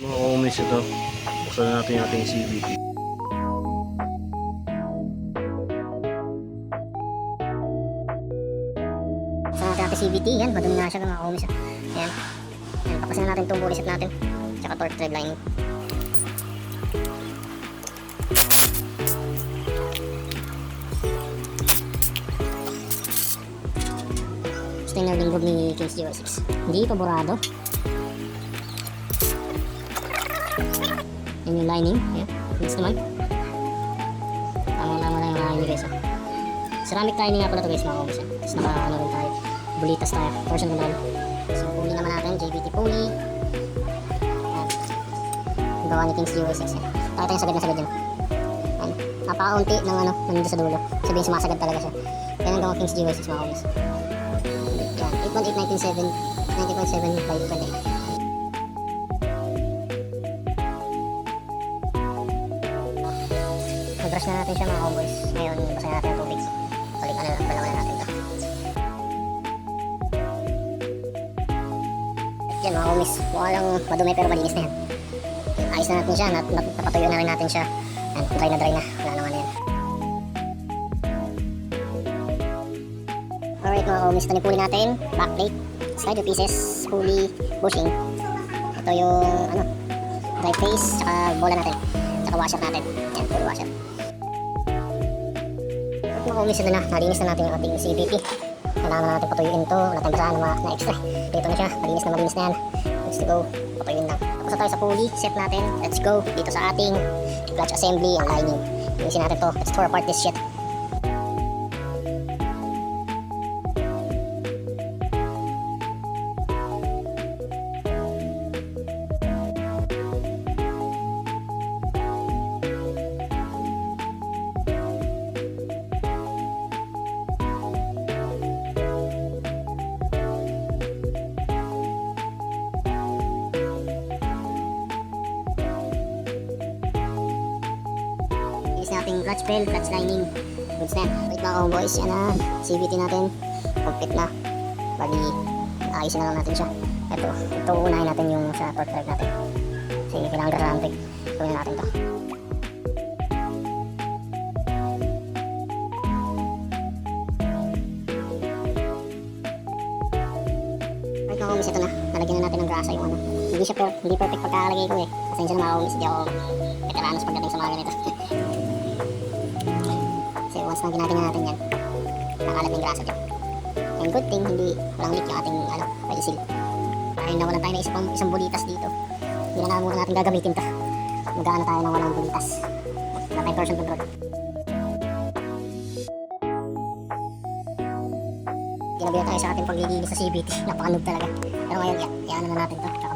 Mga kumis ito, buksan na natin yung ating CVT. Buksan natin natin CVT, yan, madumi na siya mga kumis. Yan, yan, papasin na natin itong bully set natin, tsaka torque thread lining. Gusto yung nalingkod ni Kings 06. Hindi pa burado. Yan yung lining. Ayan. Next naman. Tama-tama lang yung lining guys. Ceramic lining nga pala ito guys mga kumis. Tapos naka-ano rin tayo. Bulitas tayo. Torsion control. So pulley naman natin. JBT pulley. Ayan. Yung gawa ni Kings 06. Tayo tayong sagad na sagad yun. Ayan. Napaka-unti ng ano. Nandito sa dulo. Sabihin sumasagad talaga siya. Yan ang gawa Kings 06 mga kumis. Yan. 8.8, 19.7 by 28. Brush na natin siya mga cowboys. Ngayon, basahin natin ang tubig. Balikan na lang, palawanan natin ito. Yan mga cowboys, mukha lang madumi pero malinis na yan. Ayos na natin siya, napatuyo na rin natin siya. Yan, dry na, wala naman yan. Alright mga cowboys, ito yung pulley natin. Backplate, slider pieces, pulley, bushing. Ito yung drive face, saka bola natin. Saka washer natin. Yan, full washer. Mga kumis na nalinis na natin yung ating CVT. Kailangan na natin patuyuin ito. Wala tayong basahan na extra. Dito na siya, malinis na yan. Let's go, patuyuin lang. Tapos na tayo sa pulley set natin. Let's go dito sa ating clutch assembly and lining. Linisin natin to. Let's tore apart this shit. Ating clutch bell, clutch lining, goods na yan. Wait mga boys, yan na CVT natin, complete na. Bali, ayusin na lang natin siya. Ito uunahin natin yung sa torque drive natin kasi kailangan garaante. Gawin na natin to. Right mga homies, ito na, nalagyan na natin ng grasa yung hindi perfect pagkakalagay ko pasensya na mga homies, hindi ako veteranos pagdating sa mga ganito. Once na ginagawa natin yan, nakalat yung grasa dyan. And good thing, walang leak yung ating oil seal. Dahil nawalan tayo na isang bulitas dito, hindi na muna natin gagamitin to. Mag-aano tayo ng walang bulitas. Wala tayong torsion control. Ginabila tayo sa ating paglilinis sa CVT. Napakanog talaga. Pero ngayon, iyaano na natin to.